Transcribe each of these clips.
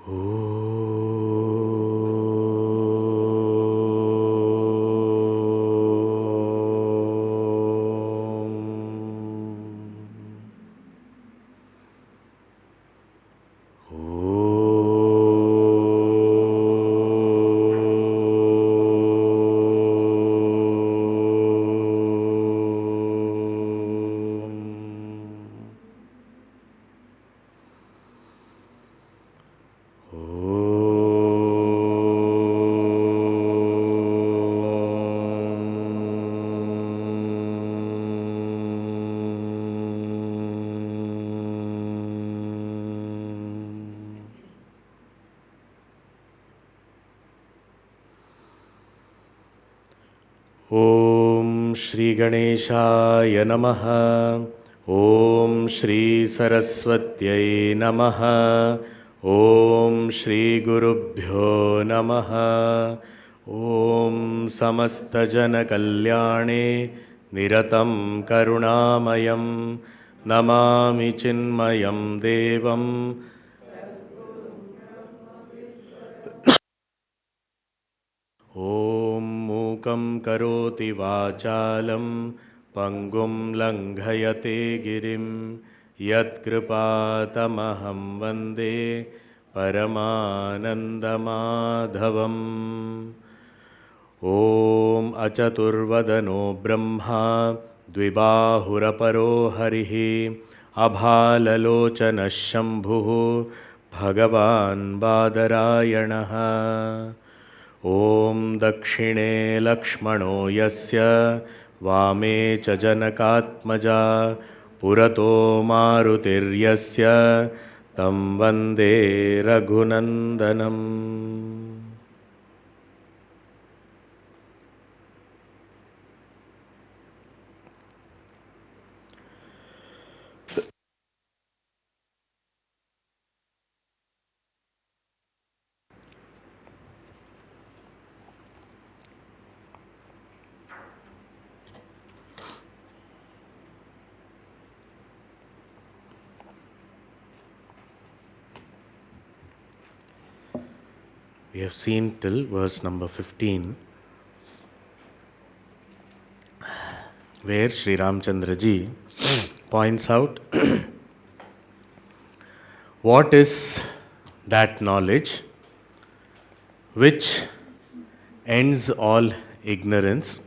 Om Shri Ganeshaya Namaha. Om Shri Saraswatyai Namaha. Om Shri Gurubhyo Namaha. Om Samasta Jana Kalyane Niratam Karunamayam Namami Chinmayam Devam Om Mukam Karoti Vachalam Pangum Langhayate Girim Yat Kripatamaham Vande Paramanandamadhavam Om Achaturvadano Brahma Dvibahuraparo Harihi Abhalalochana Shambhu Bhagavan Badarayanaha Om Dakshine Lakshmano Yasya Vame Cha Janakatmaja Purato Marutir Yasya Tam Vande Raghunandanam. We have seen till verse number 15, where Shri Ramchandra ji points out what is that knowledge which ends all ignorance.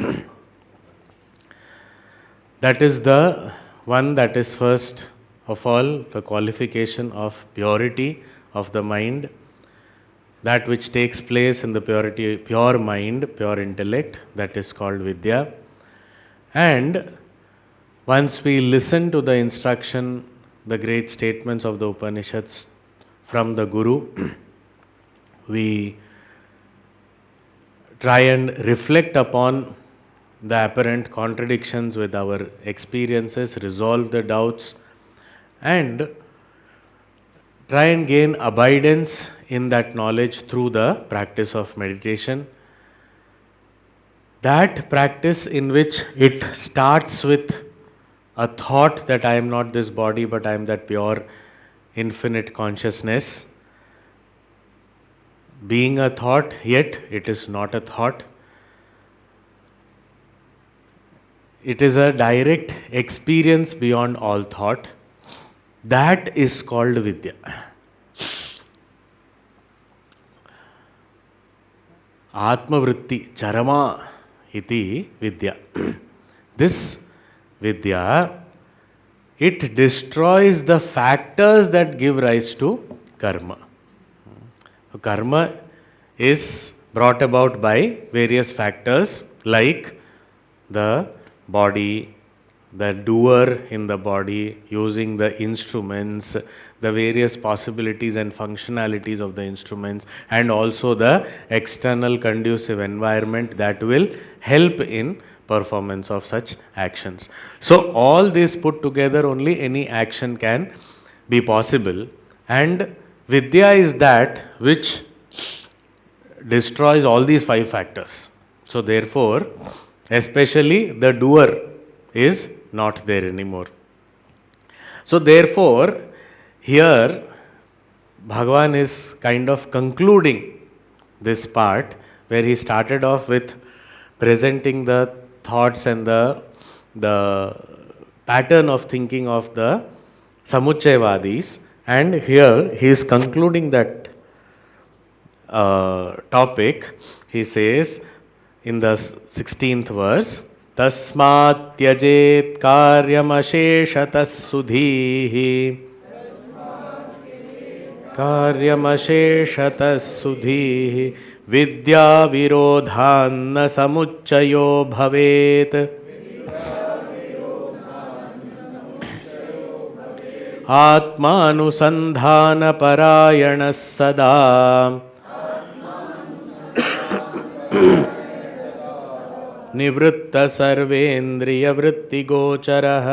That is the one that is first of all the qualification of purity of the mind, that which takes place in the pure mind, pure intellect, that is called Vidya. And once we listen to the instruction, the great statements of the Upanishads from the Guru, we try and reflect upon the apparent contradictions with our experiences, resolve the doubts, and try and gain abidance in that knowledge through the practice of meditation. That practice in which it starts with a thought that I am not this body but I am that pure infinite consciousness. Being a thought, yet it is not a thought. It is a direct experience beyond all thought. That is called Vidya. Atmavritti charama iti Vidya. This Vidya, it destroys the factors that give rise to karma. Karma is brought about by various factors like the body, the doer in the body, using the instruments, the various possibilities and functionalities of the instruments, and also the external conducive environment that will help in performance of such actions. So all this put together, only any action can be possible, and Vidya is that which destroys all these five factors. So therefore, especially the doer is not there anymore. So therefore, here Bhagavan is kind of concluding this part where he started off with presenting the thoughts and the pattern of thinking of the Samuchayavadis, and here he is concluding that topic. He says in the 16th verse, Tasmat tyajet karyam asheshatas sudhihi karyam asheshatas sudhihi vidya virodhanna samuchayo bhavet आत्मानुसंधान परायण सदा निवृत्त सर्वेन्द्रिय वृत्ति गोचरः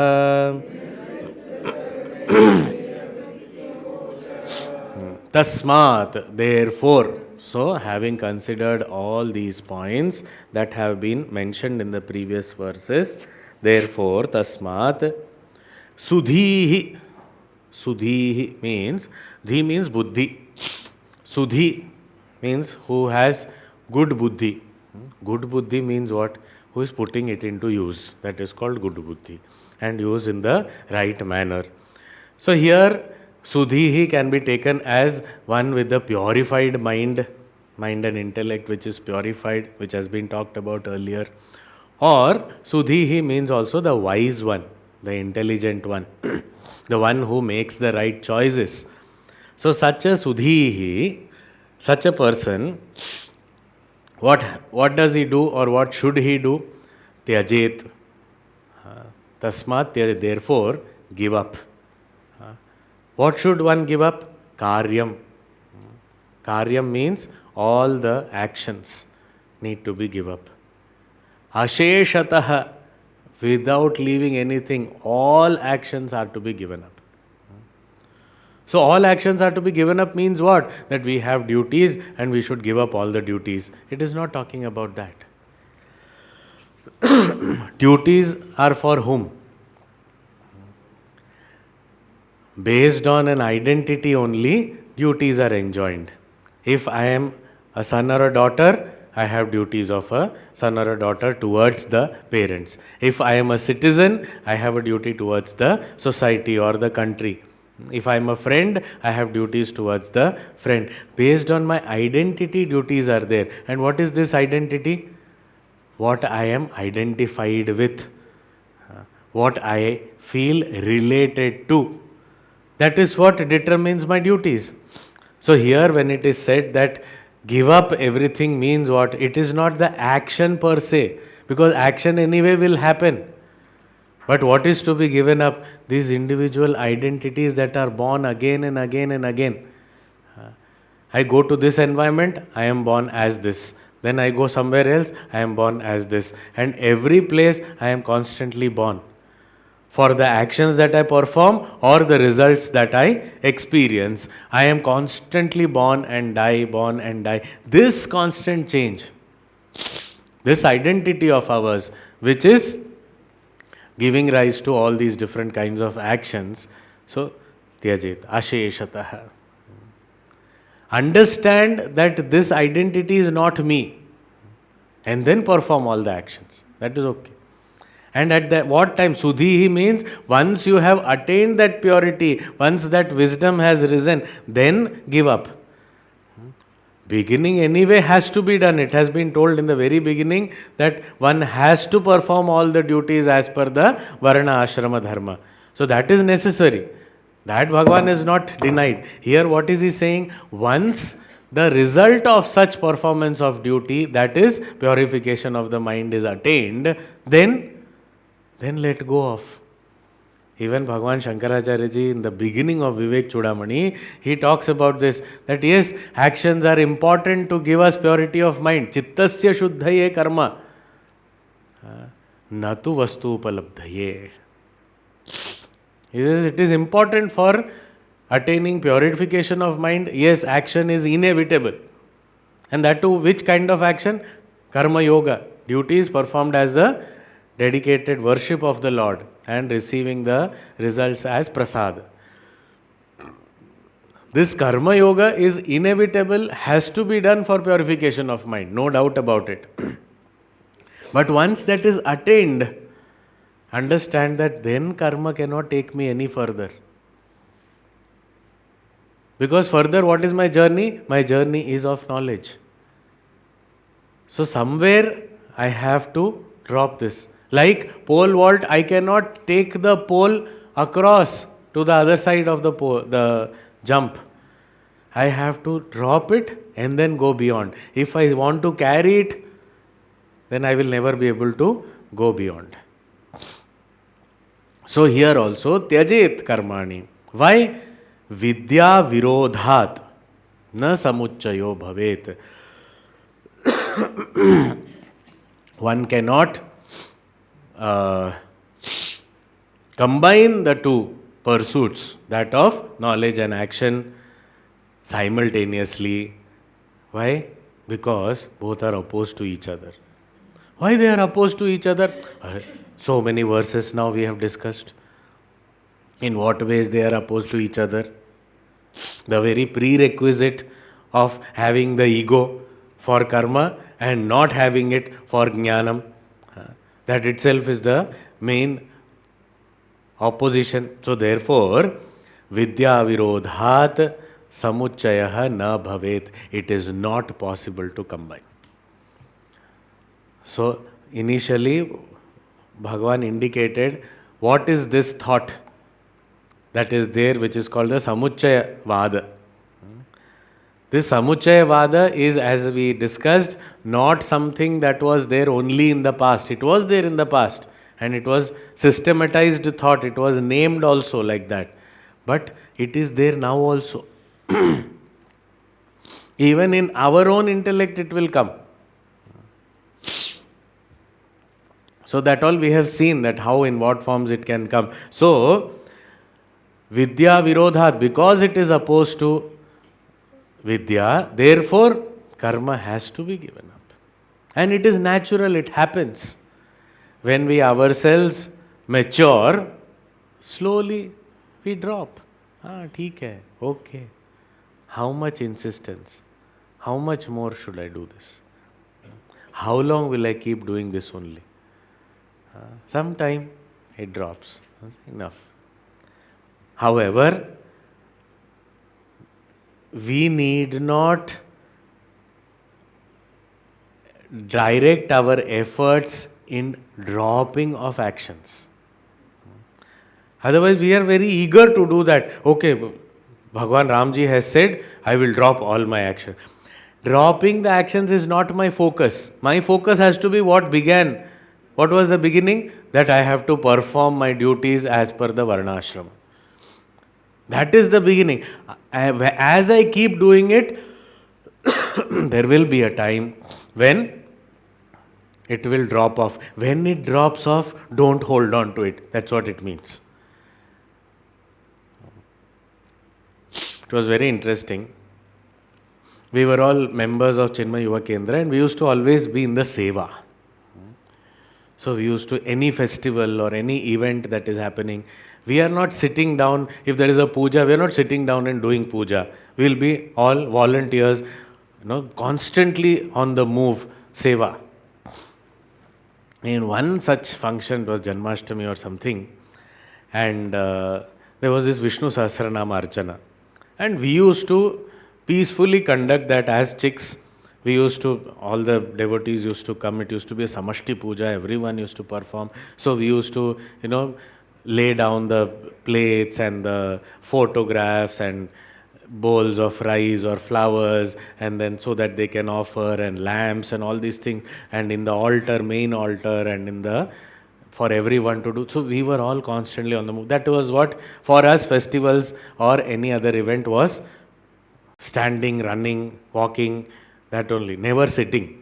तस्मात्, therefore. So, having considered all these points that have been mentioned in the previous verses, therefore, tasmat sudhihi. Sudhihi means, dhi means buddhi. Sudhi means who has good buddhi. Good buddhi means what? Who is putting it into use. That is called good buddhi, and use in the right manner. So here, sudhihi can be taken as one with the purified mind and intellect which is purified, which has been talked about earlier. Or sudhihi means also the wise one, the intelligent one. The one who makes the right choices. So such a sudhihi, such a person, what does he do or what should he do? Tyajet. Tasmat tyajet. Therefore, give up. What should one give up? Karyam. Karyam means all the actions need to be give up. Asheshataha. Without leaving anything, all actions are to be given up. So all actions are to be given up means what? That we have duties and we should give up all the duties. It is not talking about that. Duties are for whom? Based on an identity only, duties are enjoined. If I am a son or a daughter, I have duties of a son or a daughter towards the parents. If I am a citizen, I have a duty towards the society or the country. If I am a friend, I have duties towards the friend. Based on my identity, duties are there. And what is this identity? What I am identified with. What I feel related to. That is what determines my duties. So here when it is said that give up everything means what? It is not the action per se, because action anyway will happen. But what is to be given up? These individual identities that are born again and again and again. I go to this environment, I am born as this. Then I go somewhere else, I am born as this. And every place I am constantly born. For the actions that I perform or the results that I experience, I am constantly born and die, born and die. This constant change, this identity of ours, which is giving rise to all these different kinds of actions. So, Tyajit, Asheshataha. Understand that this identity is not me, and then perform all the actions. That is okay. And at that what time? Sudhihi means once you have attained that purity, once that wisdom has risen, then give up. Beginning anyway has to be done. It has been told in the very beginning that one has to perform all the duties as per the Varna Ashrama Dharma. So that is necessary. That Bhagavan is not denied. Here what is he saying? Once the result of such performance of duty, that is purification of the mind, is attained, then let go of. Even Bhagavan Shankaracharya ji in the beginning of Vivek Chudamani, he talks about this, that yes, actions are important to give us purity of mind. Chittasya shuddhaye karma. Natu vastu upalabdhaye. He says it is important for attaining purification of mind. Yes, action is inevitable. And that too, which kind of action? Karma yoga. Duties performed as the dedicated worship of the Lord and receiving the results as prasad. This karma yoga is inevitable, has to be done for purification of mind, no doubt about it. But once that is attained, understand that then karma cannot take me any further. Because further, what is my journey? My journey is of knowledge. So somewhere I have to drop this. Like pole vault, I cannot take the pole across to the other side of the jump. I have to drop it and then go beyond. If I want to carry it, then I will never be able to go beyond. So here also, tyajet karmani. Why? Vidya virodhat na samuchayo bhavet. One cannot combine the two pursuits, that of knowledge and action, simultaneously. Why? Because both are opposed to each other. Why they are opposed to each other? So many verses now we have discussed. In what ways they are opposed to each other? The very prerequisite of having the ego for karma and not having it for jnanam, that itself is the main opposition. So therefore, vidya virodhat samuchayah na bhavet. It is not possible to combine. So initially, Bhagavan indicated what is this thought that is there, which is called the samuchaya vada. This samuchaya vada is, as we discussed, not something that was there only in the past. It was there in the past and it was systematized thought. It was named also like that. But it is there now also. Even in our own intellect it will come. So that all we have seen, that how, in what forms it can come. So, vidya virodha, because it is opposed to vidya, therefore karma has to be given up. And it is natural, it happens. When we ourselves mature, slowly we drop. Theek hai, okay. How much insistence? How much more should I do this? How long will I keep doing this only? Sometime it drops. Enough. However, we need not direct our efforts in dropping of actions. Otherwise, we are very eager to do that. Okay, Bhagwan Ramji has said, I will drop all my actions. Dropping the actions is not my focus. My focus has to be what began. What was the beginning? That I have to perform my duties as per the Varnashram. That is the beginning. As I keep doing it, there will be a time when it will drop off. When it drops off, don't hold on to it. That's what it means. It was very interesting. We were all members of Chinmaya Yuva Kendra and we used to always be in the seva. So we used to, any festival or any event that is happening, we are not sitting down. If there is a puja, we are not sitting down and doing puja. We will be all volunteers, constantly on the move, seva. In one such function, it was Janmashtami or something, and there was this Vishnu Sahasranama Archana. And we used to peacefully conduct that as chicks. We used to, all the devotees used to come. It used to be a Samashti Puja. Everyone used to perform. So we used to, lay down the plates and the photographs and bowls of rice or flowers, and then so that they can offer, and lamps and all these things. And in the altar, main altar, and for everyone to do. So we were all constantly on the move. That was what, for us, festivals or any other event was standing, running, walking, that only, never sitting.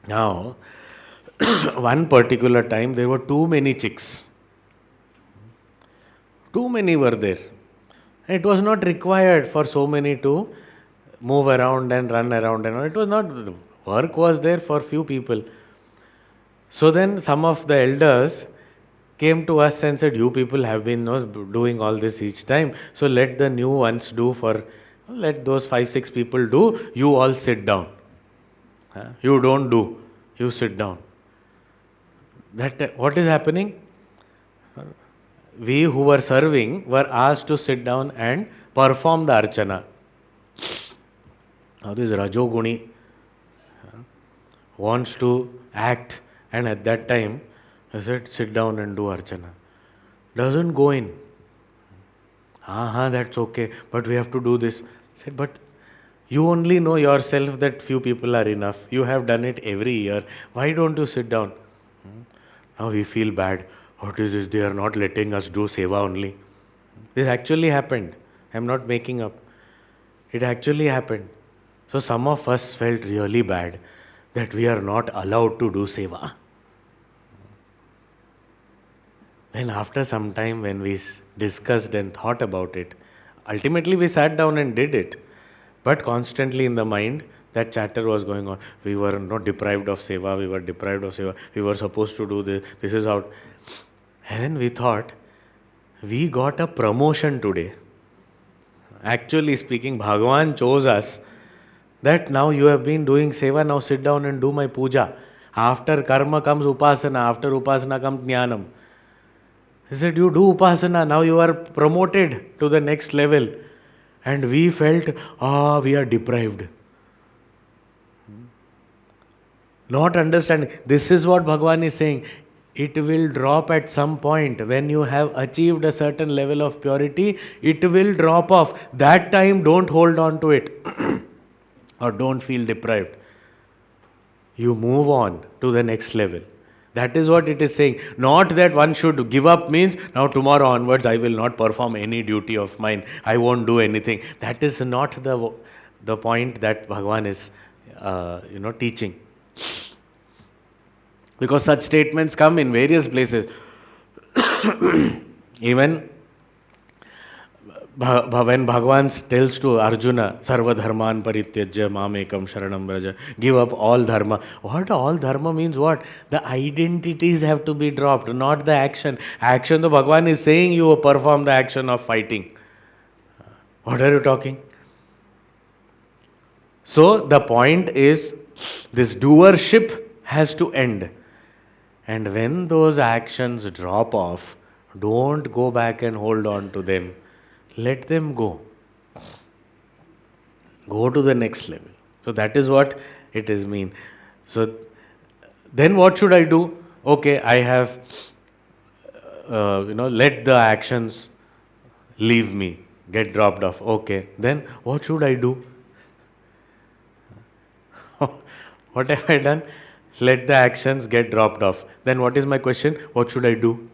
Now, one particular time there were too many chicks. Too many were there. It was not required for so many to move around and run around and all. It was not, the work was there for few people. So then some of the elders came to us and said, you people have been doing all this each time, so let the new ones do let those 5-6 people do, you all sit down. You don't do, you sit down. What is happening? We who were serving were asked to sit down and perform the archana. Now this Rajoguni wants to act, and at that time I said, sit down and do archana. Doesn't go in. That's okay, but we have to do this. I said, but you only know yourself that few people are enough. You have done it every year. Why don't you sit down? Now we feel bad. What is this? They are not letting us do seva only. This actually happened. I am not making up. It actually happened. So some of us felt really bad that we are not allowed to do seva. Then after some time when we discussed and thought about it, ultimately we sat down and did it. But constantly in the mind, that chatter was going on. We were not deprived of seva, we were deprived of seva, we were supposed to do this, this is out. And then we thought, we got a promotion today. Actually speaking, Bhagavan chose us that now you have been doing seva, now sit down and do my puja. After karma comes upasana, after upasana comes jnanam. He said, you do upasana, now you are promoted to the next level. And we felt, we are deprived. Not understanding. This is what Bhagavan is saying. It will drop at some point. When you have achieved a certain level of purity, it will drop off. That time, don't hold on to it. Or don't feel deprived. You move on to the next level. That is what it is saying. Not that one should give up means, now tomorrow onwards I will not perform any duty of mine. I won't do anything. That is not the point that Bhagavan is teaching. Because such statements come in various places. Even when Bhagavan tells to Arjuna, Sarva dharman parityajya mamekam sharanam vraja, give up all dharma. What all dharma means what? The identities have to be dropped, not the action. Action, the Bhagavan is saying you perform the action of fighting. What are you talking? So the point is, this doership has to end. And when those actions drop off, don't go back and hold on to them. Let them go. Go to the next level. So that is what it is mean. So then what should I do? Okay, I have, let the actions leave me, get dropped off. Okay, then what should I do? What have I done? Let the actions get dropped off. Then what is my question? What should I do?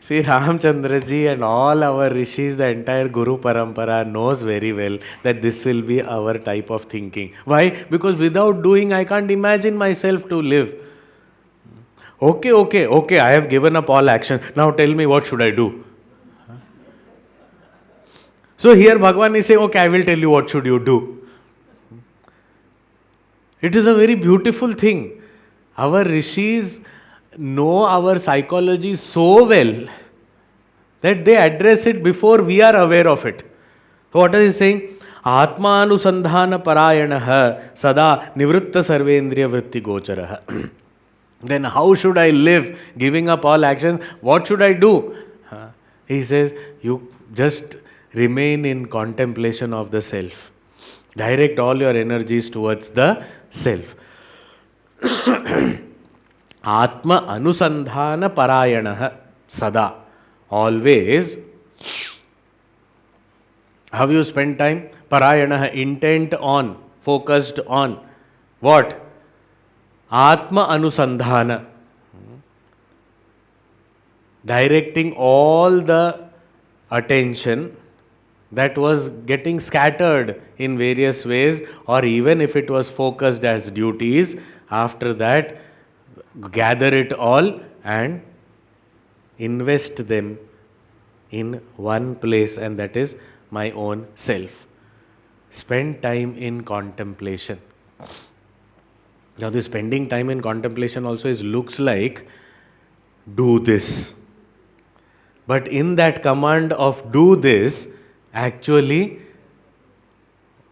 See, Ramchandra ji and all our rishis, the entire Guru Parampara knows very well that this will be our type of thinking. Why? Because without doing, I can't imagine myself to live. Okay, I have given up all action. Now tell me, what should I do? So here Bhagavan is saying, okay, I will tell you what should you do. It is a very beautiful thing. Our rishis know our psychology so well that they address it before we are aware of it. So what is he saying? Atma anusandhana parayanaha sada nivritta sarvendriya vritti gocharaha. Then how should I live? Giving up all actions. What should I do? He says, you just remain in contemplation of the self. Direct all your energies towards the self. Atma anusandhana parayanaha sada. Always. Have you spent time? Parayanaha, intent on, focused on. What? Atma anusandhana. Directing all the attention that was getting scattered in various ways, or even if it was focused as duties, after that, gather it all and invest them in one place, and that is my own self. Spend time in contemplation. Now, this spending time in contemplation also looks like do this. But in that command of do this, actually,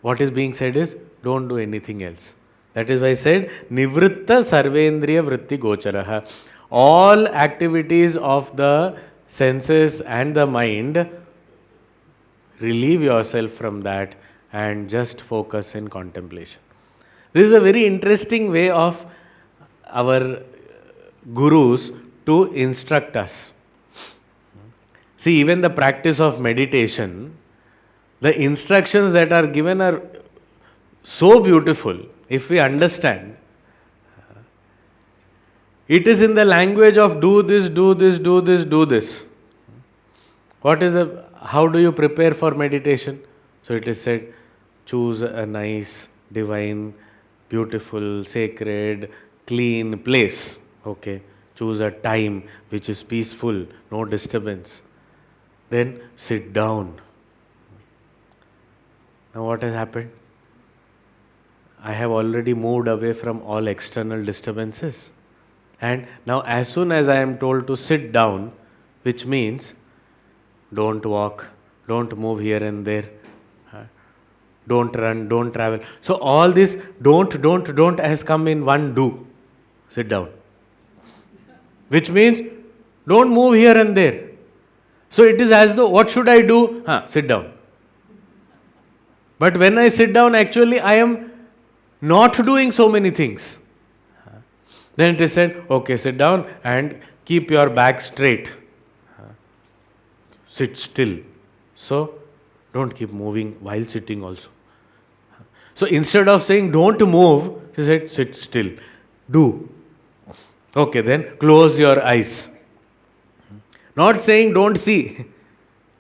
what is being said is don't do anything else. That is why I said Nivritta Sarvendriya Vritti Gocharaha. All activities of the senses and the mind, relieve yourself from that and just focus in contemplation. This is a very interesting way of our gurus to instruct us. See, even the practice of meditation, the instructions that are given are so beautiful if we understand. It is in the language of do this, do this, do this, do this. How do you prepare for meditation? So it is said, choose a nice, divine, beautiful, sacred, clean place. Okay. Choose a time which is peaceful, no disturbance. Then sit down. Now what has happened? I have already moved away from all external disturbances. And now as soon as I am told to sit down, which means don't walk, don't move here and there, don't run, don't travel. So all this don't has come in one do. Sit down. Which means don't move here and there. So it is as though, what should I do? Sit down. But when I sit down, actually I am not doing so many things. Then it is said, okay, sit down and keep your back straight. Sit still. So don't keep moving while sitting also. So instead of saying don't move, he said sit still. Do. Okay, then close your eyes. Not saying don't see.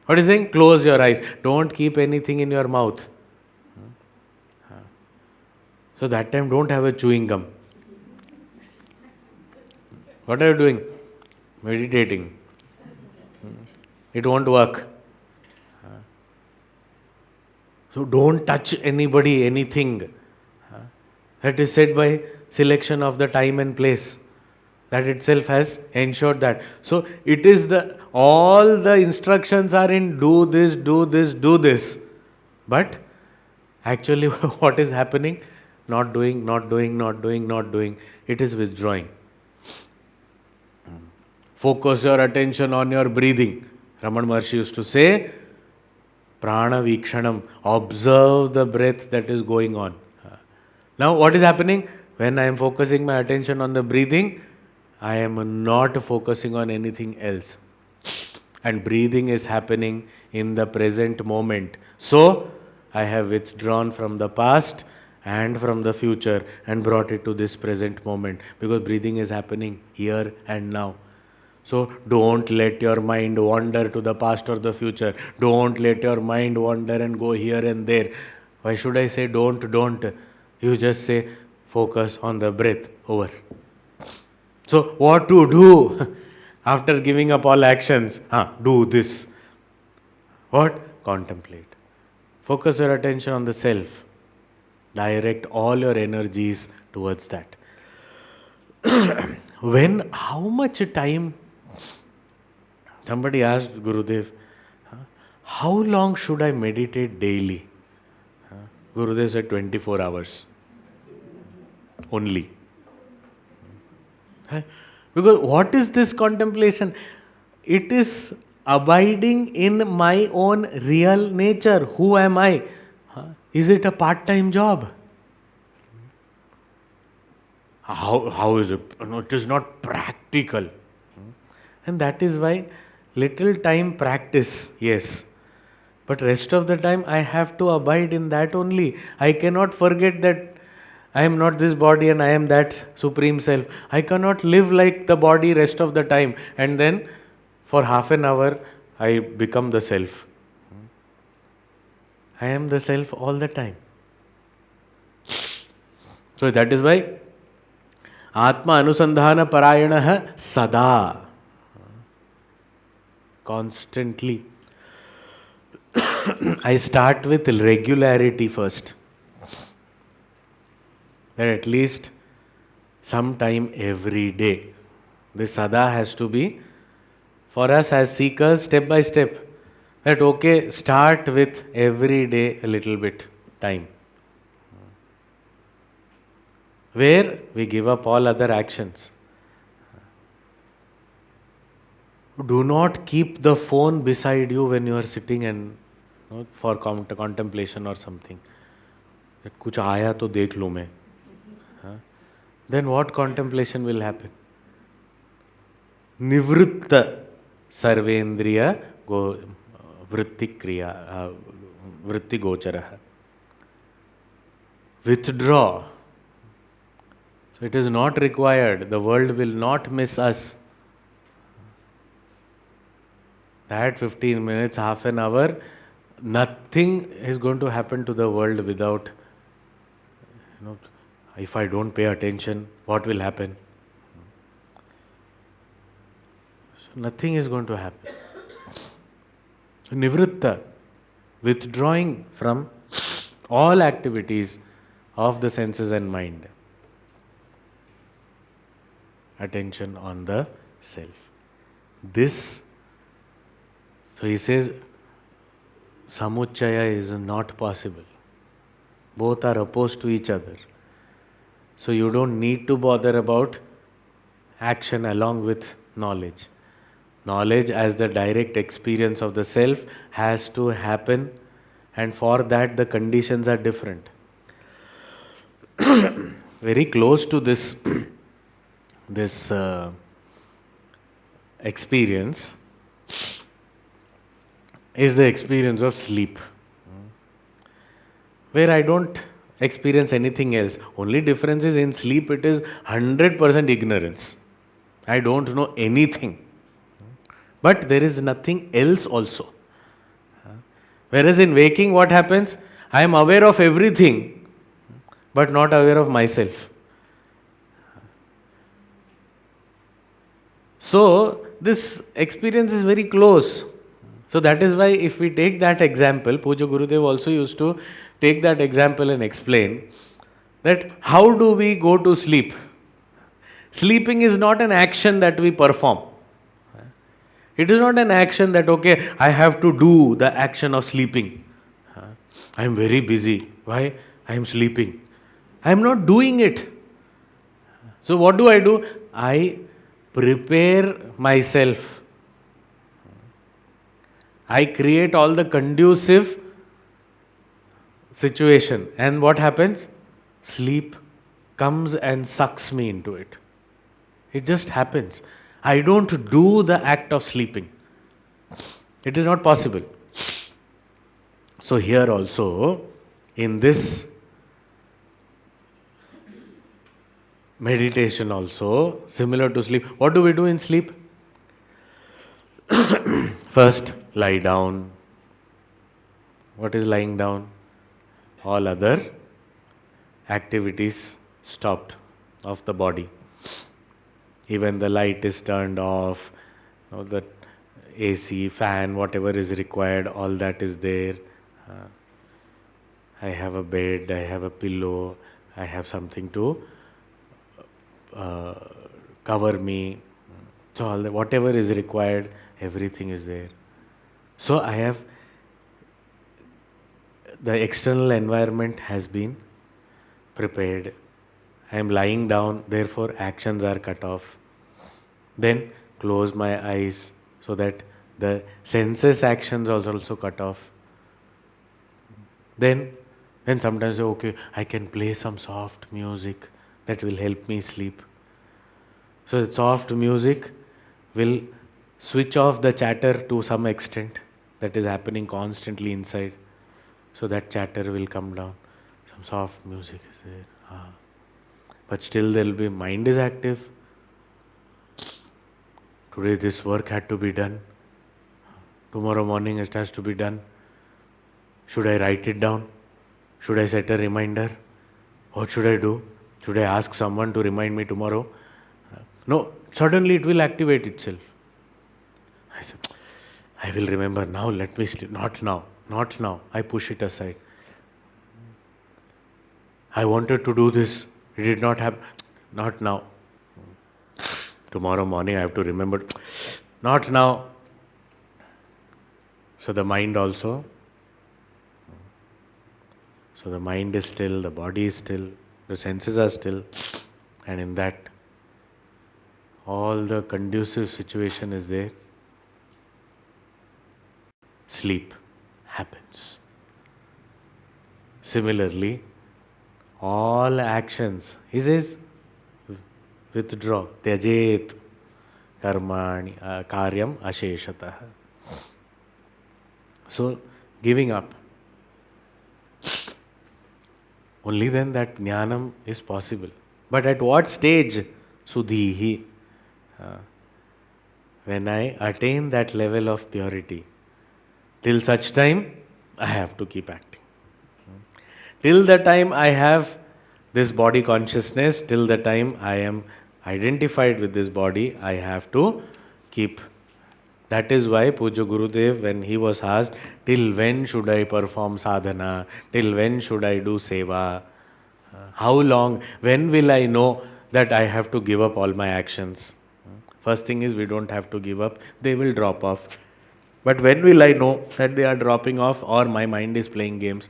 What is saying? Close your eyes. Don't keep anything in your mouth. So that time don't have a chewing gum. What are you doing? Meditating. It won't work. So don't touch anybody, anything. That is said by selection of the time and place. That itself has ensured that. So it is all the instructions are in do this, do this, do this. But actually what is happening? Not doing, not doing, not doing, not doing. It is withdrawing. Focus your attention on your breathing. Raman Maharshi used to say, Prana Vikshanam, observe the breath that is going on. Now what is happening? When I am focusing my attention on the breathing, I am not focusing on anything else. And breathing is happening in the present moment. So, I have withdrawn from the past and from the future and brought it to this present moment. Because breathing is happening here and now. So, don't let your mind wander to the past or the future. Don't let your mind wander and go here and there. Why should I say don't? You just say focus on the breath. Over. So, what to do after giving up all actions? Do this. What? Contemplate. Focus your attention on the self. Direct all your energies towards that. How much time? Somebody asked Gurudev, how long should I meditate daily? Gurudev said 24 hours. Only. Because what is this contemplation? It is abiding in my own real nature. Who am I? Is it a part-time job? How is it? No, it is not practical. And that is why little time practice, yes. But rest of the time I have to abide in that only. I cannot forget that I am not this body and I am that Supreme Self. I cannot live like the body rest of the time and then for half an hour I become the Self. I am the Self all the time. So that is why Atma Anusandhana Parayanaha Sada. Constantly. I start with regularity first. That at least sometime every day. This sada has to be for us as seekers, step by step. That okay, start with every day a little bit time, where we give up all other actions. Do not keep the phone beside you when you are sitting and for contemplation or something. कुछ आया तो देख लूँ मैं. Then what contemplation will happen? Nivritta sarvendriya go vritti kriya vritti gocharaha. Withdraw. So it is not required. The world will not miss us. That 15 minutes, half an hour, nothing is going to happen to the world without, if I don't pay attention, what will happen? So nothing is going to happen. Nivritta, withdrawing from all activities of the senses and mind. Attention on the self. This, so he says, samuchaya is not possible. Both are opposed to each other. So you don't need to bother about action along with knowledge. Knowledge as the direct experience of the self has to happen, and for that the conditions are different. Very close to this experience is the experience of sleep, where I don't experience anything else. Only difference is in sleep it is 100% ignorance. I don't know anything. But there is nothing else also. Whereas in waking what happens? I am aware of everything but not aware of myself. So this experience is very close. So that is why if we take that example, Puja Gurudev also used to take that example and explain that how do we go to sleep? Sleeping is not an action that we perform. It is not an action that, okay, I have to do the action of sleeping. I am very busy. Why? I am sleeping. I am not doing it. So what do? I prepare myself. I create all the conducive situation. And what happens? Sleep comes and sucks me into it. It just happens. I don't do the act of sleeping. It is not possible. So here also, in this meditation also, similar to sleep, what do we do in sleep? First, lie down. What is lying down? All other activities stopped of the body. Even the light is turned off, the AC, fan, whatever is required, all that is there. I have a bed, I have a pillow, I have something to cover me. So all whatever is required, everything is there. So I have, the external environment has been prepared. I am lying down, therefore actions are cut off. Then close my eyes so that the senses actions are also cut off. Then sometimes, okay, I can play some soft music that will help me sleep. So the soft music will switch off the chatter to some extent that is happening constantly inside. So that chatter will come down. Some soft music is there. But still there will be, mind is active. Today this work had to be done. Tomorrow morning it has to be done. Should I write it down? Should I set a reminder? What should I do? Should I ask someone to remind me tomorrow? No, suddenly it will activate itself. I said, I will remember now, let me sleep. Not now. I push it aside. I wanted to do this. It did not happen. Not now. Tomorrow morning I have to remember. Not now. So the mind also. So the mind is still, the body is still, the senses are still, and in that all the conducive situation is there. Sleep happens. Similarly, all actions, he says, withdraw, tyajet karmani karyam asheshatah. So, giving up. Only then that jnanam is possible. But at what stage? Sudhihi. When I attain that level of purity. Till such time, I have to keep acting. Till the time I have this body consciousness, till the time I am identified with this body, I have to keep. That is why Puja Gurudev, when he was asked, till when should I perform sadhana? Till when should I do seva? How long? When will I know that I have to give up all my actions? First thing is, we don't have to give up. They will drop off. But when will I know that they are dropping off or my mind is playing games?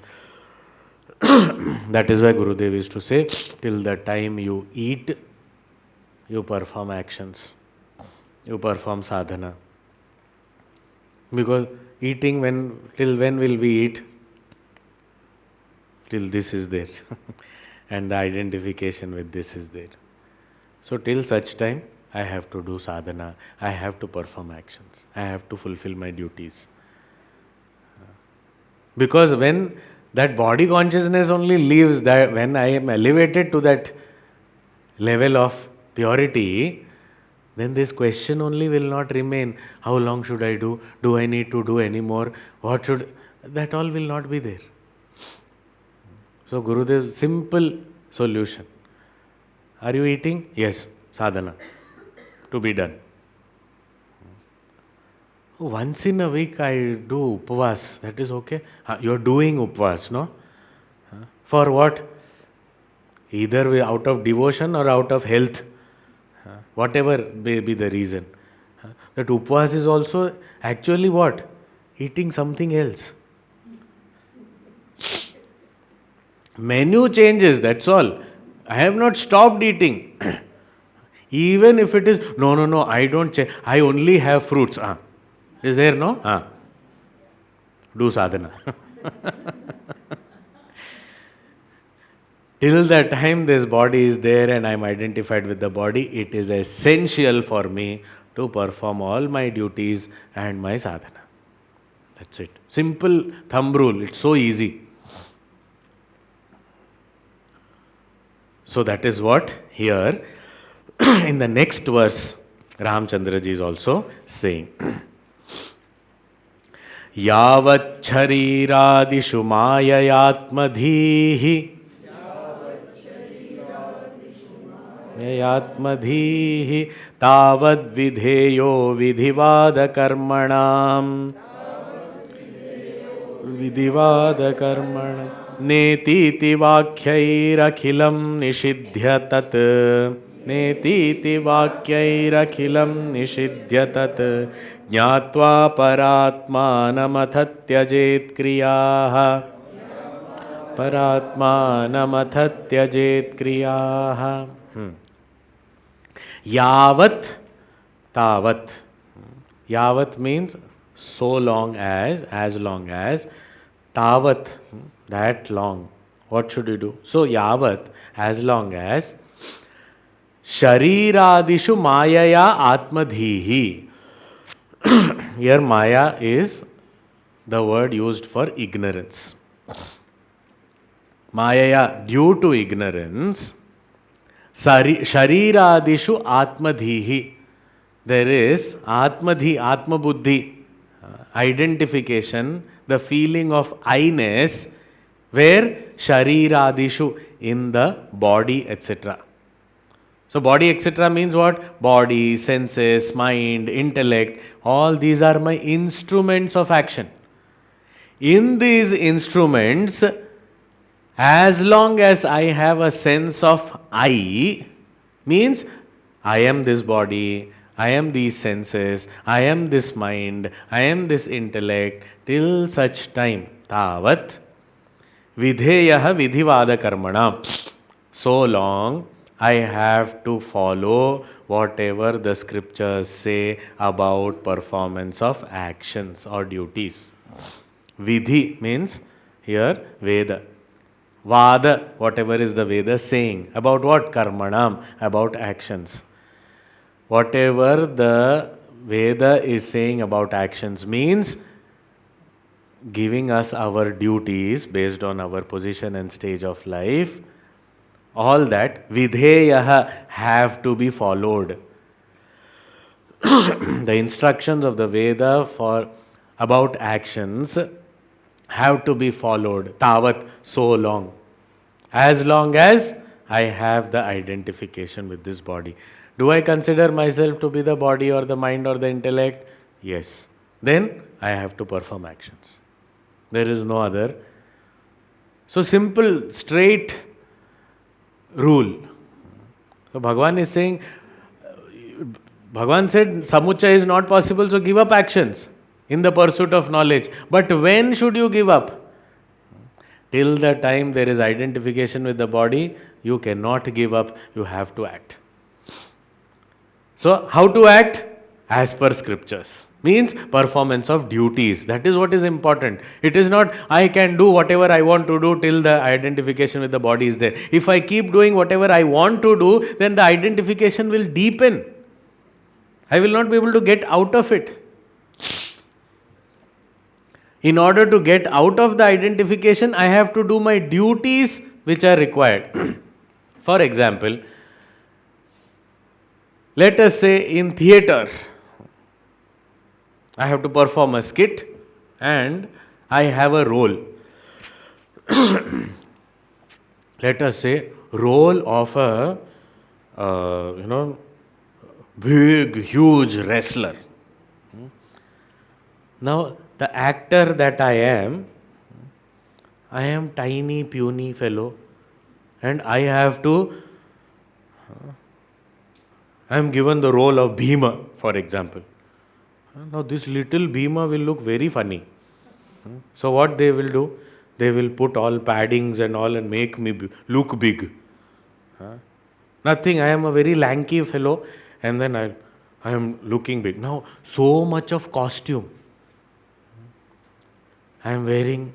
That is why Gurudev used to say, till the time you eat, you perform actions. You perform sadhana. Because eating, till when will we eat? Till this is there. And the identification with this is there. So till such time, I have to do sadhana. I have to perform actions. I have to fulfill my duties. Because when that body consciousness only leaves, that when I am elevated to that level of purity, then this question only will not remain. How long should I do? Do I need to do any more? That all will not be there. So Gurudev's simple solution. Are you eating? Yes. Sadhana. To be done. Once in a week I do upvas. That is okay. You are doing upvas, no? For what? Either out of devotion or out of health. Whatever may be the reason. That upvas is also actually what? Eating something else. Menu changes, that's all. I have not stopped eating. Even if it is, no, I don't change. I only have fruits. Is there, no? Do sadhana. Till the time this body is there and I am identified with the body, it is essential for me to perform all my duties and my sadhana. That's it. Simple thumb rule. It's so easy. So that is what here in the next verse Ramchandraji is also saying. Yavat sharirādishu māyayātmadhīhi Yatmadhihi tāvad vidheyo vidhivāda karmanām netiti vākyair-akhilam nishidhya tat netiti vākyair-akhilam nishidhya tat jñātvā parātmānamathatyajet kriyāha Yavat, tavat. Yavat means so long as tavat, that long. What should you do? So yavat, as long as sharirādishu māyaya atmadhihi. Here maya is the word used for ignorance. Mayaya, due to ignorance, sharirādishu atmadhihi. There is atmadhi, atmabuddhi, identification, the feeling of I-ness, where sharirādishu, in the body, etc. So body, etc. means what? Body, senses, mind, intellect, all these are my instruments of action. In these instruments, as long as I have a sense of I, Means, I am this body, I am these senses, I am this mind, I am this intellect, till such time. Tavat vidheyah vidhivada karmana. So long I have to follow whatever the scriptures say about performance of actions or duties. Vidhi means here Veda. Vada, whatever is the Veda saying. About what? Karmanam, about actions. Whatever the Veda is saying about actions means giving us our duties based on our position and stage of life. All that vidheyaha have to be followed. The instructions of the Veda for about actions have to be followed. Tavat, so long. As long as I have the identification with this body. Do I consider myself to be the body or the mind or the intellect? Yes. Then I have to perform actions. There is no other. So simple, straight rule. So Bhagavan is saying, Bhagavan said samuchaya is not possible, so give up actions in the pursuit of knowledge. But when should you give up? Till the time there is identification with the body, you cannot give up, you have to act. So, how to act? As per scriptures. Means performance of duties. That is what is important. It is not, I can do whatever I want to do till the identification with the body is there. If I keep doing whatever I want to do, then the identification will deepen. I will not be able to get out of it. In order to get out of the identification, I have to do my duties which are required. For example, let us say in theatre, I have to perform a skit and I have a role. Let us say role of a big, huge wrestler. Now, the actor that I am tiny, puny fellow, and I am given the role of Bhima, for example. Now, this little Bhima will look very funny. So, what they will do? They will put all paddings and all and make me look big. Nothing, I am a very lanky fellow, and then I am looking big. Now, so much of costume I am wearing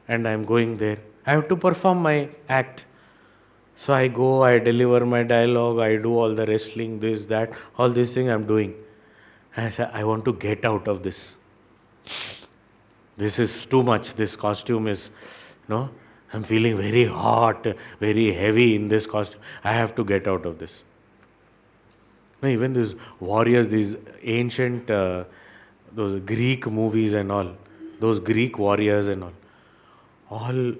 and I am going there. I have to perform my act. So I go, I deliver my dialogue, I do all the wrestling, this, that, all these things I am doing. And I say, I want to get out of this. This is too much. This costume is, I'm feeling very hot, very heavy in this costume. I have to get out of this. Even these warriors, these ancient, those Greek movies and all, those Greek warriors and all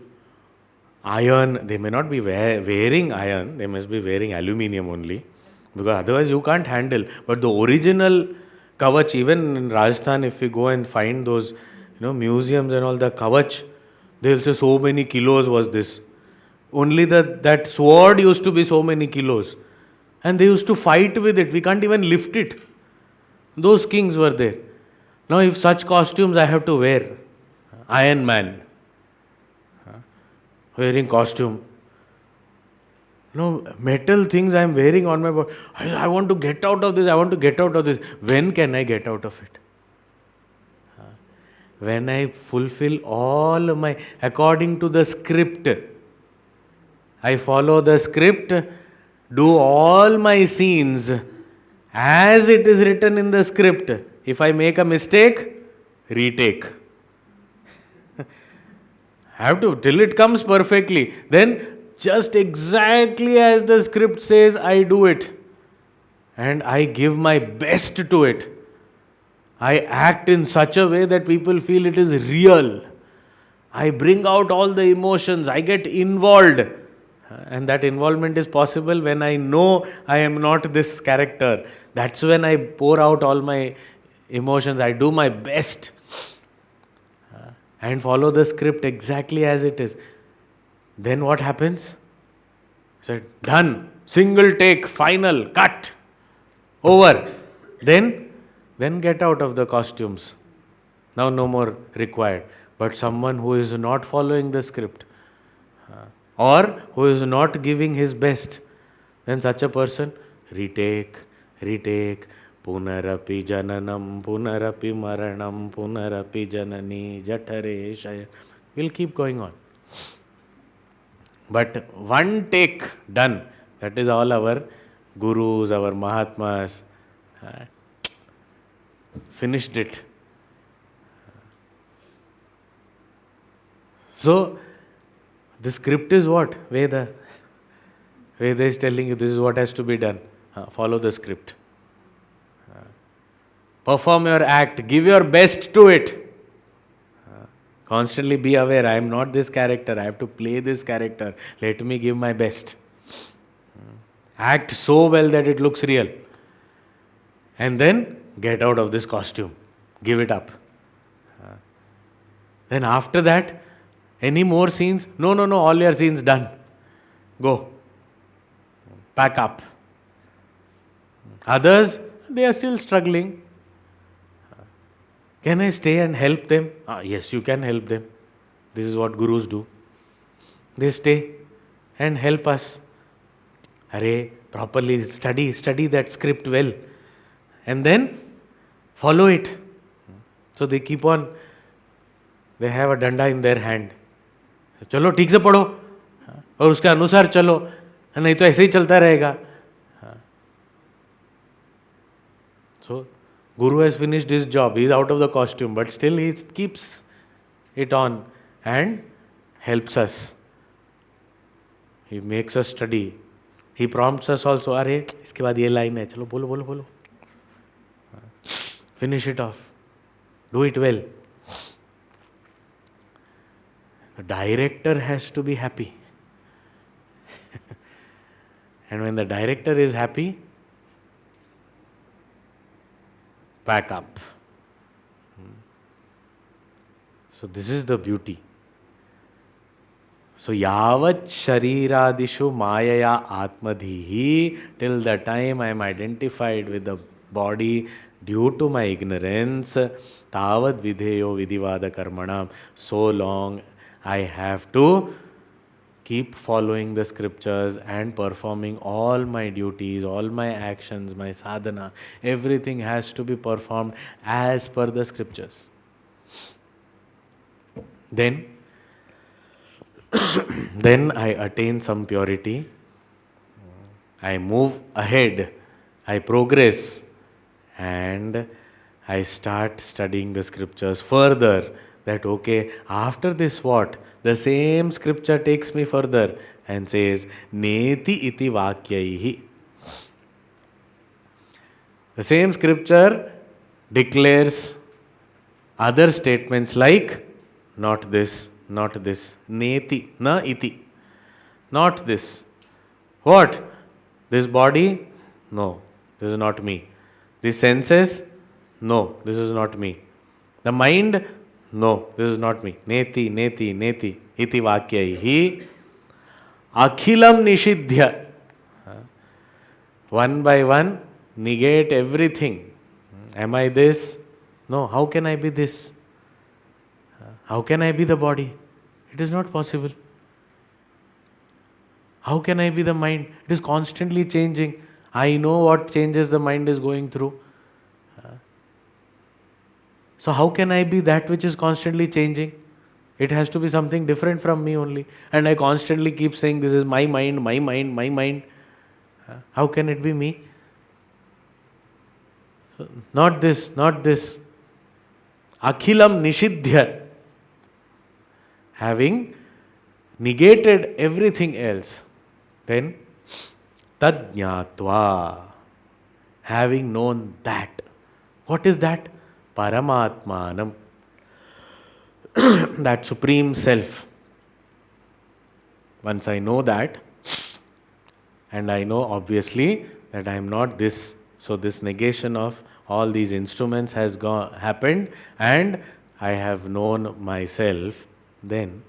iron, they may not be wearing iron, they must be wearing aluminium only, because otherwise you can't handle. But the original kavach, even in Rajasthan, if we go and find those museums and all, the kavach, they'll say so many kilos was this. Only that sword used to be so many kilos. And they used to fight with it. We can't even lift it. Those kings were there. Now, if such costumes I have to wear, Iron Man, wearing costume, metal things I am wearing on my body, I want to get out of this, I want to get out of this. When can I get out of it? When I fulfill all my, according to the script, I follow the script, do all my scenes as it is written in the script. If I make a mistake, retake. Have to, till it comes perfectly. Then, just exactly as the script says, I do it. And I give my best to it. I act in such a way that people feel it is real. I bring out all the emotions. I get involved. And that involvement is possible when I know I am not this character. That's when I pour out all my emotions. I do my best. And follow the script exactly as it is. Then what happens? Said, done. single take, final, cut, over. Then get out of the costumes. Now no more required. But someone who is not following the script, or who is not giving his best, then such a person, retake, punarapi jananam, punarapi maranam, punarapi janani, jatare shaya. Will keep going on. But one take done, that is all our gurus, our mahatmas, finished it. So, the script is what? Veda. Veda is telling you this is what has to be done. Follow the script. Perform your act. Give your best to it. Constantly be aware, I am not this character. I have to play this character. Let me give my best. Act so well that it looks real. And then get out of this costume. Give it up. Then after that, any more scenes? No, all your scenes done. Go. Pack up. Others, they are still struggling. Can I stay and help them? Yes, you can help them. This is what gurus do. They stay and help us. Arey, properly study that script well. And then follow it. So they keep on, they have a danda in their hand. चलो ठीक से पढ़ो और उसके अनुसार चलो, नहीं तो ऐसे ही चलता रहेगा. So Guru has finished his job. He is out of the costume, but still he keeps it on and helps us. He makes us study. He prompts us also. अरे इसके बाद ये line है, चलो बोलो. Finish it off. Do it well. The director has to be happy. And when the director is happy, pack up. So this is the beauty. So yavat shariradishu mayaya atmadhihi, till the time I am identified with the body due to my ignorance, tavad vidheyo vidivada karmanam, so long I have to keep following the scriptures and performing all my duties, all my actions, my sadhana. Everything has to be performed as per the scriptures. Then I attain some purity. I move ahead. I progress. And I start studying the scriptures further. That okay, after this what? The same scripture takes me further and says, Neti iti vakyaihi. The same scripture declares other statements like, not this, neti, na iti, not this. What? This body? No, this is not me. These senses? No, this is not me. The mind? No, this is not me. Neti, iti vakyaihi. Akhilam nishidhya. One by one, negate everything. Am I this? No, how can I be this? How can I be the body? It is not possible. How can I be the mind? It is constantly changing. I know what changes the mind is going through. So how can I be that which is constantly changing? It has to be something different from me only. And I constantly keep saying, this is my mind. How can it be me? Not this. Akhilam nishidhya. Having negated everything else. Then, tadnyatva. Having known that. What is that? Paramatmanam. That supreme self. Once I know that, and I know obviously that I am not this, so this negation of all these instruments has happened, and I have known myself, then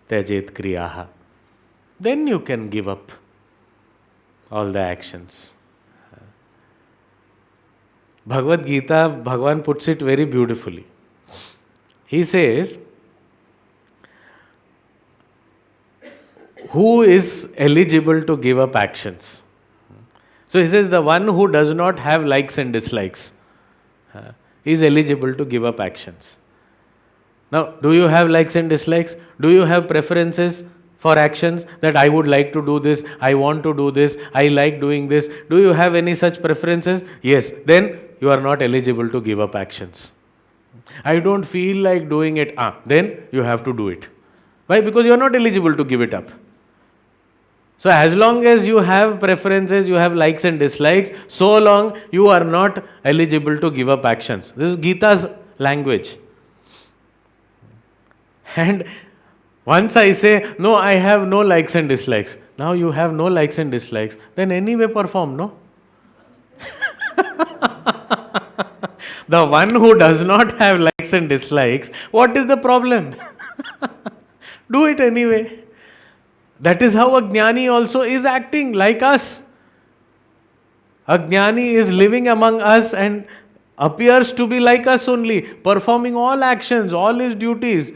tyajet kriyaha. Then you can give up all the actions. Bhagavad Gita, Bhagavan puts it very beautifully. He says, who is eligible to give up actions? So he says the one who does not have likes and dislikes is eligible to give up actions. Now, do you have likes and dislikes? Do you have preferences for actions that I would like to do this, I want to do this, I like doing this? Do you have any such preferences? Yes. Then you are not eligible to give up actions. I don't feel like doing it. Then you have to do it. Why? Because you are not eligible to give it up. So as long as you have preferences, you have likes and dislikes, so long you are not eligible to give up actions. This is Gita's language. And once I say, no, I have no likes and dislikes. Now you have no likes and dislikes. Then anyway perform, no? The one who does not have likes and dislikes, what is the problem? Do it anyway. That is how a jnani also is acting, like us. A jnani is living among us and appears to be like us only, performing all actions, all his duties.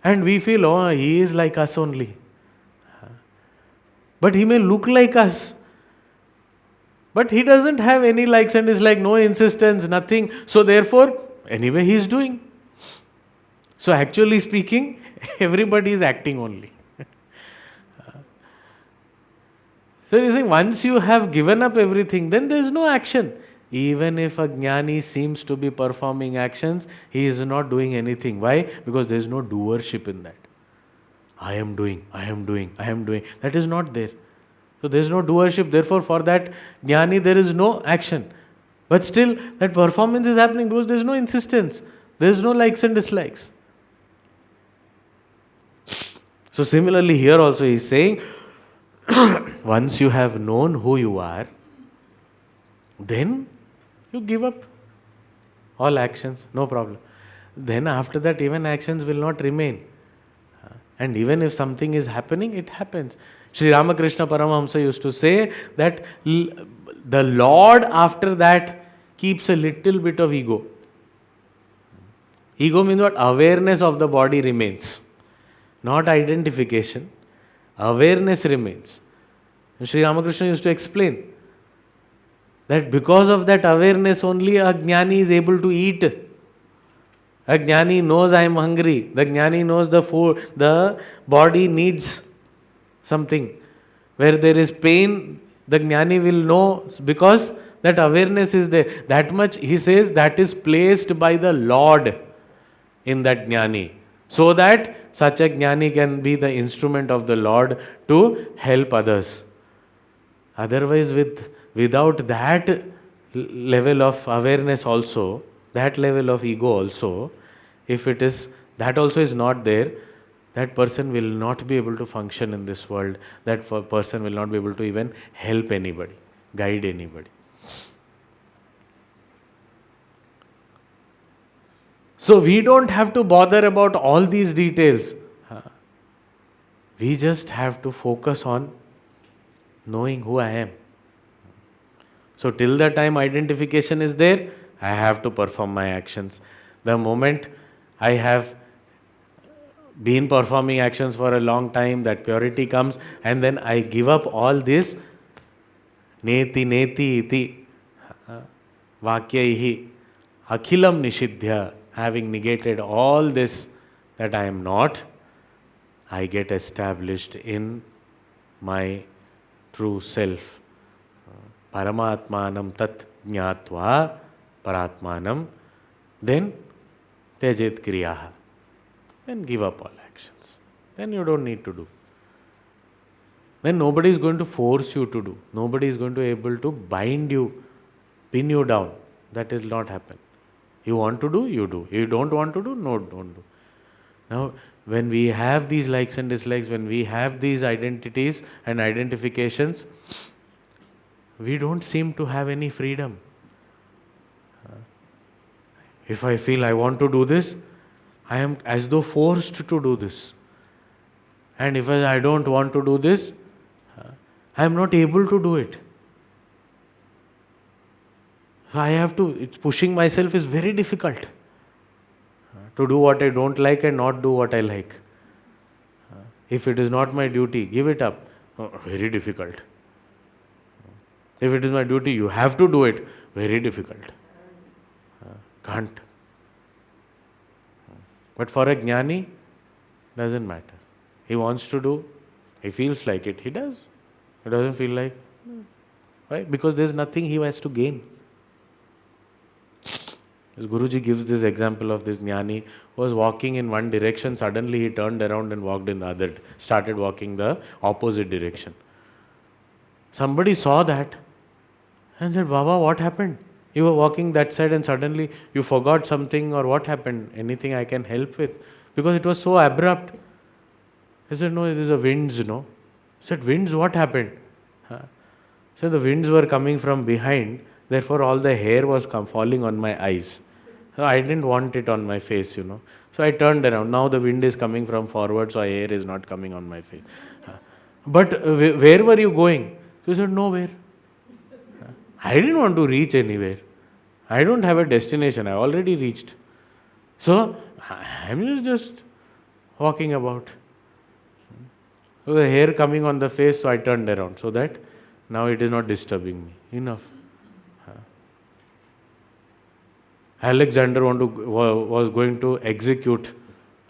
And we feel, oh, he is like us only. But he may look like us. But he doesn't have any likes and dislikes, no insistence, nothing. So therefore, anyway he is doing. So actually speaking, everybody is acting only. So you see, once you have given up everything, then there is no action. Even if a jnani seems to be performing actions, he is not doing anything. Why? Because there is no doership in that. I am doing, I am doing, I am doing. That is not there. So there is no doership. Therefore, for that jnani, there is no action. But still, that performance is happening because there is no insistence. There is no likes and dislikes. So similarly, here also he is saying, once you have known who you are, then you give up all actions, no problem. Then after that, even actions will not remain. And even if something is happening, it happens. Shri Ramakrishna Paramahamsa used to say that the Lord after that keeps a little bit of ego. Ego means what? Awareness of the body remains. Not identification. Awareness remains. And Shri Ramakrishna used to explain that because of that awareness only a jnani is able to eat. A jnani knows I am hungry. The jnani knows the food, the body needs something. Where there is pain, the jnani will know because that awareness is there. That much, he says, that is placed by the Lord in that jnani. So that such a jnani can be the instrument of the Lord to help others. Otherwise, without that level of awareness also, that level of ego also, if it is, that also is not there, that person will not be able to function in this world. That person will not be able to even help anybody, guide anybody. So we don't have to bother about all these details. We just have to focus on knowing who I am. So till the time identification is there, I have to perform my actions. The moment I have been performing actions for a long time, that purity comes, and then I give up all this neti neti iti vakyaihi akhilam nishidhya. Having negated all this that I am not, I get established in my true self. Paramatmanam tat jnatva paratmanam. Then tyajet kriyaha. Then give up all actions. Then you don't need to do. Then nobody is going to force you to do. Nobody is going to be able to bind you, pin you down. That will not happen. You want to do, you do. You don't want to do, no, don't do. Now, when we have these likes and dislikes, when we have these identities and identifications, we don't seem to have any freedom. If I feel I want to do this, I am as though forced to do this. And if I don't want to do this, I am not able to do it. I have to, it's pushing myself is very difficult. To do what I don't like and not do what I like. If it is not my duty, give it up. Very difficult. If it is my duty, you have to do it. Very difficult. Can't. But for a jnani, doesn't matter. He wants to do, he feels like it, he does. He doesn't feel like, why? Because there's nothing he has to gain. As Guruji gives this example of this jnani who was walking in one direction, suddenly he turned around and walked in the other, started walking the opposite direction. Somebody saw that and said, Baba, what happened? You were walking that side and suddenly you forgot something, or what happened? Anything I can help with? Because it was so abrupt. He said, no, it is the winds, no? He said, winds, what happened? So the winds were coming from behind, therefore all the hair was falling on my eyes. So I didn't want it on my face, So I turned around. Now the wind is coming from forward, so hair is not coming on my face. But where were you going? So he said, nowhere. I didn't want to reach anywhere. I don't have a destination. I already reached. So I'm just walking about. So the hair coming on the face, so I turned around so that now it is not disturbing me. Enough. Alexander was going to execute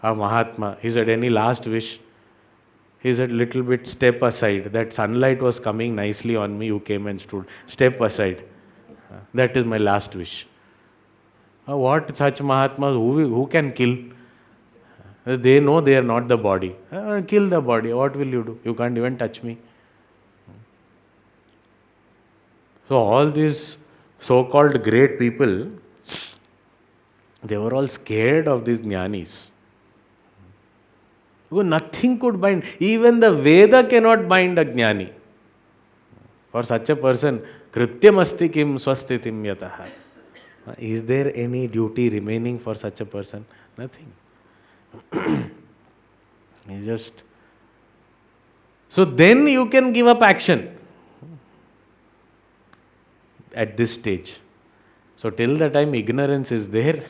a Mahatma. He said, any last wish? He said, little bit step aside. That sunlight was coming nicely on me. You came and stood. Step aside. That is my last wish. What such Mahatmas, who can kill? They know they are not the body. Kill the body. What will you do? You can't even touch me. So all these so-called great people, they were all scared of these jnanis. Because nothing could bind. Even the Veda cannot bind a jnani. For such a person, krityam asti kim swastitim yataha. Is there any duty remaining for such a person? Nothing. It's just... So then you can give up action at this stage. So till the time ignorance is there,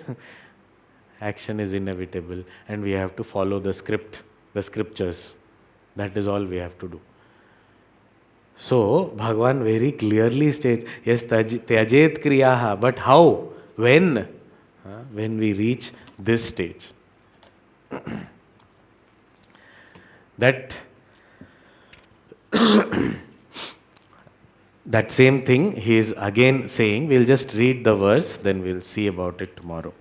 action is inevitable, and we have to follow the scriptures. That is all we have to do. So Bhagavan very clearly states, yes, tyajet kriyaha, but how? When? When we reach this stage. That same thing he is again saying. We'll just read the verse, then we'll see about it tomorrow.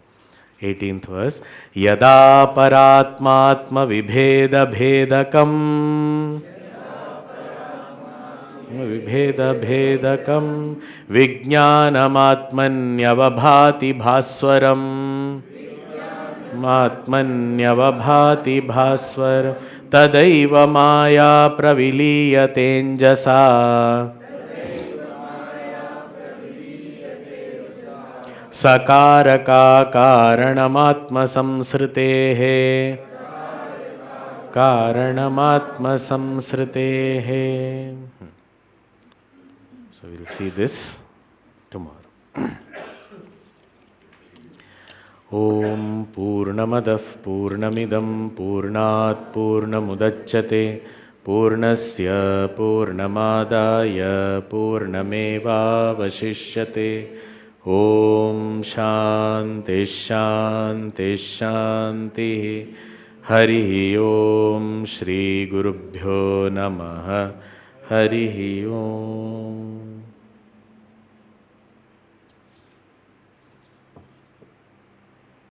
18th verse. Yada paratmatma vibheda bhedakam vijnanamatmanyavabhati bhaswaram matmanyavabhati bhaswaram tadaiva maya praviliyatenjasa sakaraka karanamatma samsritehe karanamatma samsritehe. So we'll see this tomorrow. Om Purnamadav Purnamidam Purnat Purnamudachyate Purnasya Purnamadaya Purnameva Vashishyate. Om Shanti Shanti Shanti. Hari Om Shri Gurubhyo Namaha. Hari Om.